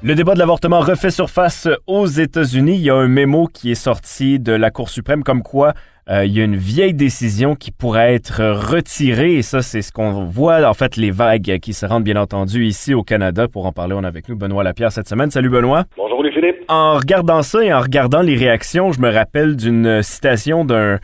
Le débat de l'avortement refait surface aux États-Unis. Il y a un mémo qui est sorti de la Cour suprême comme quoi il y a une vieille décision qui pourrait être retirée. Et ça, c'est ce qu'on voit, en fait, les vagues qui se rendent, bien entendu, ici au Canada. Pour en parler, on a avec nous Benoît Lapierre cette semaine. Salut, Benoît. Bonjour, Louis-Philippe. En regardant ça et en regardant les réactions, je me rappelle d'une citation d'un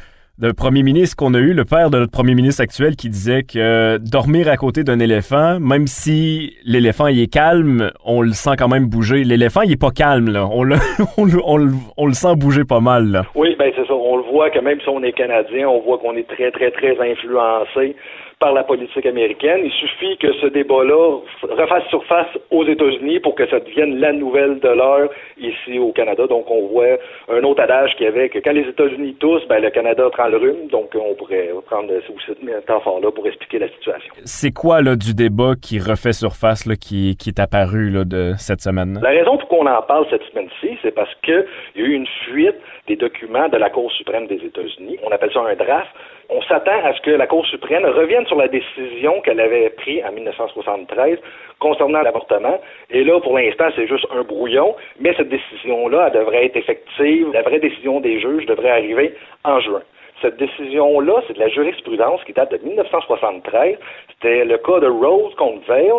premier ministre qu'on a eu, le père de notre premier ministre actuel, qui disait que dormir à côté d'un éléphant, même si l'éléphant il est calme, on le sent quand même bouger. L'éléphant, il est pas calme, là. On le sent bouger pas mal, là. Oui, ben c'est ça. On le voit que même si on est Canadien, on voit qu'on est très, très, très influencé par la politique américaine. Il suffit que ce débat-là refasse surface aux États-Unis pour que ça devienne la nouvelle de l'heure ici au Canada. Donc, on voit un autre adage qu'il y avait que quand les États-Unis toussent, ben le Canada prend le rhume. Donc, on pourrait prendre cette métaphore-là pour expliquer la situation. C'est quoi, là, du débat qui refait surface, là, qui est apparu, là, de cette semaine? La raison pour qu'on en parle cette semaine-ci, c'est parce qu'il y a eu une fuite des documents de la Cour suprême des États-Unis. On appelle ça un draft. On s'attend à ce que la Cour suprême revienne sur la décision qu'elle avait prise en 1973 concernant l'avortement. Et là, pour l'instant, c'est juste un brouillon, mais cette décision-là, elle devrait être effective. La vraie décision des juges devrait arriver en juin. Cette décision-là, c'est de la jurisprudence qui date de 1973. C'était le cas de Rose contre Vail.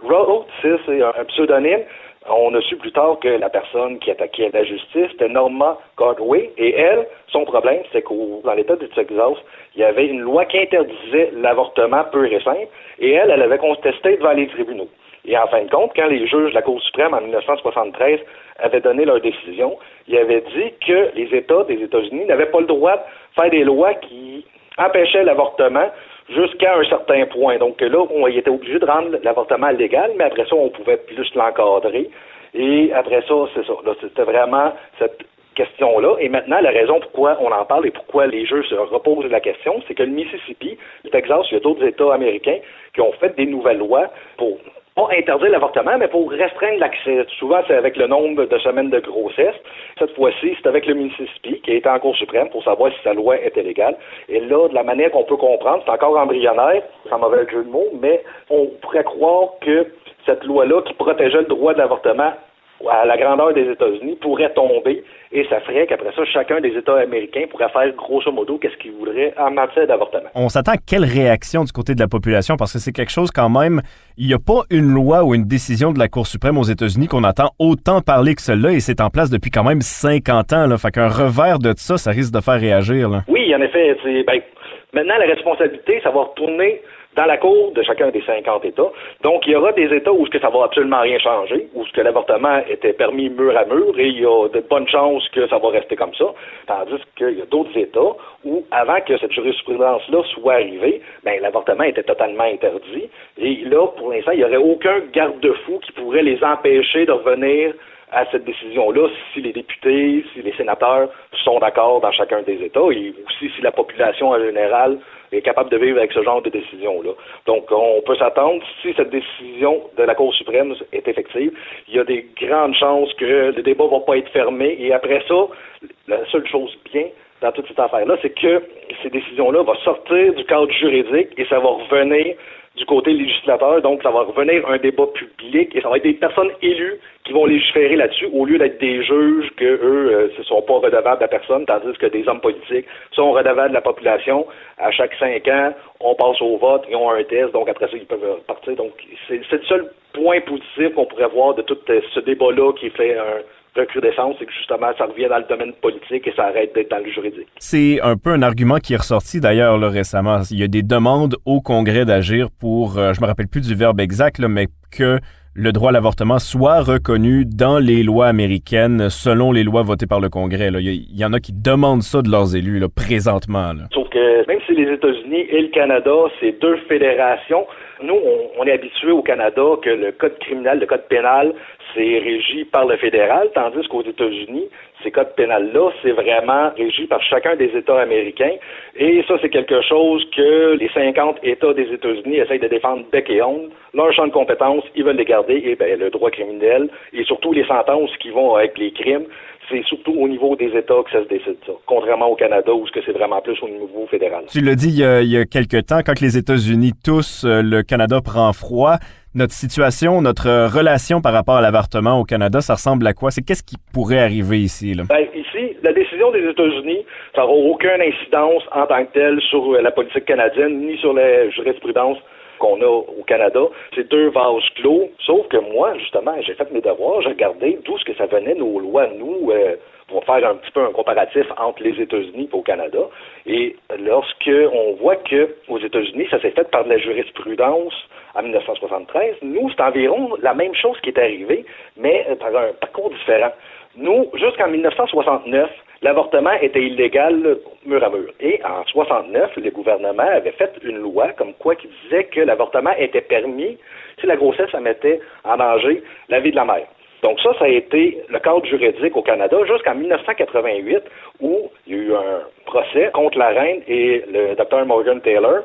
Rose, c'est un pseudonyme. On a su plus tard que la personne qui attaquait la justice, c'était Norma Godway. Et elle, son problème, c'est qu'au dans l'État du Texas, il y avait une loi qui interdisait l'avortement pur et simple. Et elle avait contesté devant les tribunaux. Et en fin de compte, quand les juges de la Cour suprême en 1973 avaient donné leur décision, ils avaient dit que les États des États-Unis n'avaient pas le droit de faire des lois qui empêchaient l'avortement jusqu'à un certain point. Donc là, on était obligé de rendre l'avortement légal, mais après ça, on pouvait plus l'encadrer. Et après ça, c'est ça. Là, c'était vraiment cette question-là. Et maintenant, la raison pourquoi on en parle et pourquoi les juges se reposent la question, c'est que le Mississippi, le Texas, il y a d'autres États américains qui ont fait des nouvelles lois pour pas interdire l'avortement, mais pour restreindre l'accès. Souvent, c'est avec le nombre de semaines de grossesse. Cette fois-ci, c'est avec le Mississippi qui est en Cour suprême pour savoir si sa loi était légale. Et là, de la manière qu'on peut comprendre, c'est encore embryonnaire, sans mauvais jeu de mots, mais on pourrait croire que cette loi-là qui protégeait le droit de l'avortement à la grandeur des États-Unis pourrait tomber et ça ferait qu'après ça, chacun des États américains pourrait faire grosso modo qu'est-ce qu'il voudrait en matière d'avortement. On s'attend à quelle réaction du côté de la population? Parce que c'est quelque chose quand même, il n'y a pas une loi ou une décision de la Cour suprême aux États-Unis qu'on entend autant parler que celle-là et c'est en place depuis quand même 50 ans. Là. Fait qu'un revers de ça, ça risque de faire réagir. Là. Oui, en effet. Maintenant, la responsabilité, ça va retourner dans la cour de chacun des 50 États. Donc, il y aura des États où ça va absolument rien changer, où l'avortement était permis mur à mur, et il y a de bonnes chances que ça va rester comme ça. Tandis qu'il y a d'autres États où, avant que cette jurisprudence-là soit arrivée, l'avortement était totalement interdit. Et là, pour l'instant, il n'y aurait aucun garde-fou qui pourrait les empêcher de revenir à cette décision-là si les députés, si les sénateurs sont d'accord dans chacun des États et aussi si la population en général est capable de vivre avec ce genre de décision-là. Donc, on peut s'attendre, si cette décision de la Cour suprême est effective, il y a des grandes chances que le débat va pas être fermé et après ça, la seule chose bien dans toute cette affaire-là, c'est que ces décisions-là vont sortir du cadre juridique et ça va revenir du côté législateur, donc ça va revenir un débat public et ça va être des personnes élues qui vont légiférer là-dessus au lieu d'être des juges que eux ne sont pas redevables de la personne, tandis que des hommes politiques sont redevables de la population. À chaque 5 ans, on passe au vote, ils ont un test, donc après ça, ils peuvent partir. Donc c'est le seul point positif qu'on pourrait voir de tout ce débat-là qui fait un recrudescence, c'est que justement, ça revient dans le domaine politique et ça arrête d'être dans le juridique. C'est un peu un argument qui est ressorti d'ailleurs là, récemment. Il y a des demandes au Congrès d'agir pour, je me rappelle plus du verbe exact, là, mais que le droit à l'avortement soit reconnu dans les lois américaines selon les lois votées par le Congrès. Là. Il y en a qui demandent ça de leurs élus là, présentement. Là. Sauf que même si les États-Unis et le Canada, c'est deux fédérations, nous, on est habitués au Canada que le code criminel, le code pénal, c'est régi par le fédéral, tandis qu'aux États-Unis, ces codes pénals-là, c'est vraiment régi par chacun des États américains. Et ça, c'est quelque chose que les 50 États des États-Unis essayent de défendre bec et ongle. Leur champ de compétences, ils veulent les garder. Et le droit criminel et surtout les sentences qui vont avec les crimes, c'est surtout au niveau des États que ça se décide, ça. Contrairement au Canada, où c'est vraiment plus au niveau fédéral. Tu l'as dit il y a quelques temps, quand les États-Unis toussent, le Canada prend froid. Notre situation, notre relation par rapport à l'avortement au Canada, ça ressemble à quoi? Qu'est-ce qui pourrait arriver ici, là? Ben, ici, la décision des États-Unis, ça n'aura aucune incidence en tant que telle sur la politique canadienne, ni sur la jurisprudence qu'on a au Canada. C'est deux vases clos, sauf que moi, justement, j'ai fait mes devoirs, j'ai regardé d'où ce que ça venait, nos lois, nous, pour faire un petit peu un comparatif entre les États-Unis et au Canada. Et lorsque on voit que aux États-Unis, ça s'est fait par de la jurisprudence en 1973, nous, c'est environ la même chose qui est arrivée, mais par un parcours différent. Nous, jusqu'en 1969, l'avortement était illégal mur à mur. Et en 69, le gouvernement avait fait une loi comme quoi qui disait que l'avortement était permis si la grossesse ça mettait en danger la vie de la mère. Donc ça a été le cadre juridique au Canada jusqu'en 1988 où il y a eu un procès contre la reine et le docteur Morgan Taylor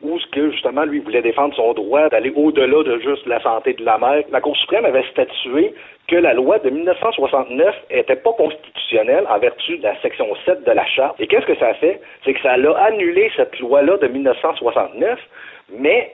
où ce que justement lui voulait défendre son droit d'aller au-delà de juste la santé de la mère. La Cour suprême avait statué que la loi de 1969 était pas constitutionnelle en vertu de la section 7 de la Charte. Et qu'est-ce que ça a fait? C'est que ça a annulé cette loi-là de 1969, mais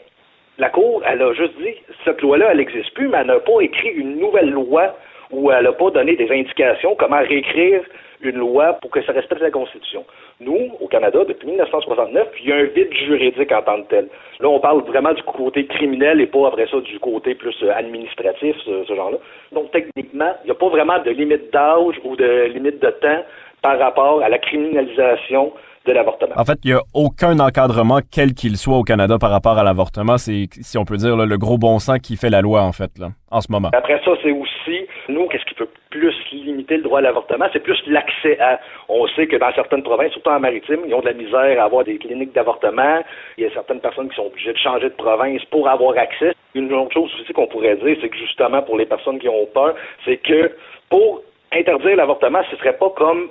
la Cour, elle a juste dit, cette loi-là, elle n'existe plus, mais elle n'a pas écrit une nouvelle loi où elle n'a pas donné des indications comment réécrire une loi pour que ça respecte la Constitution. Nous, au Canada, depuis 1969, il y a un vide juridique en tant que tel. Là, on parle vraiment du côté criminel et pas après ça du côté plus administratif, ce genre-là. Donc, techniquement, il n'y a pas vraiment de limite d'âge ou de limite de temps par rapport à la criminalisation de l'avortement. En fait, il n'y a aucun encadrement, quel qu'il soit au Canada par rapport à l'avortement. C'est, si on peut dire, là, le gros bon sens qui fait la loi, en fait, là, en ce moment. Après ça, c'est aussi, nous, qu'est-ce qui peut plus limiter le droit à l'avortement? C'est plus l'accès à. On sait que dans certaines provinces, surtout en maritime, ils ont de la misère à avoir des cliniques d'avortement. Il y a certaines personnes qui sont obligées de changer de province pour avoir accès. Une autre chose aussi qu'on pourrait dire, c'est que justement, pour les personnes qui ont peur, c'est que pour interdire l'avortement, ce serait pas comme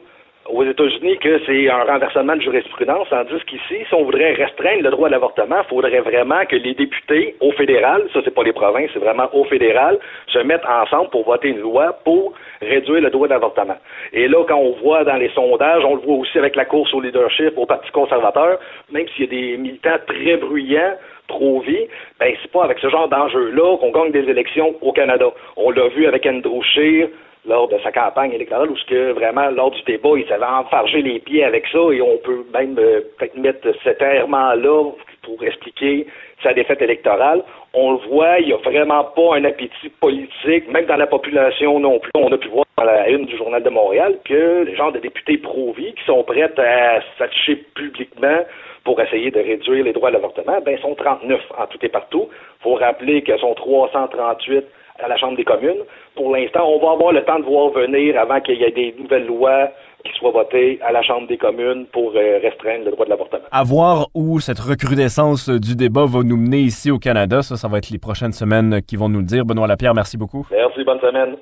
aux États-Unis que c'est un renversement de jurisprudence, tandis qu'ici, si on voudrait restreindre le droit à l'avortement, il faudrait vraiment que les députés au fédéral, ça c'est pas les provinces, c'est vraiment au fédéral, se mettent ensemble pour voter une loi pour réduire le droit d'avortement. Et là, quand on voit dans les sondages, on le voit aussi avec la course au leadership au Parti conservateur, même s'il y a des militants très bruyants, pro-vie, ben c'est pas avec ce genre d'enjeu-là qu'on gagne des élections au Canada. On l'a vu avec Andrew Scheer lors de sa campagne électorale, où ce que vraiment, lors du débat, il s'avait enfargé les pieds avec ça, et on peut même peut-être mettre cet errement-là pour expliquer sa défaite électorale. On le voit, il n'y a vraiment pas un appétit politique, même dans la population non plus. On a pu voir dans la une du Journal de Montréal que les gens de députés pro-vie qui sont prêts à s'afficher publiquement pour essayer de réduire les droits à l'avortement, ben, sont 39 en tout et partout. Il faut rappeler qu'elles sont 338 à la Chambre des communes. Pour l'instant, on va avoir le temps de voir venir avant qu'il y ait des nouvelles lois qui soient votées à la Chambre des communes pour restreindre le droit de l'avortement. À voir où cette recrudescence du débat va nous mener ici au Canada, ça va être les prochaines semaines qui vont nous le dire. Benoît Lapierre, merci beaucoup. Merci, bonne semaine.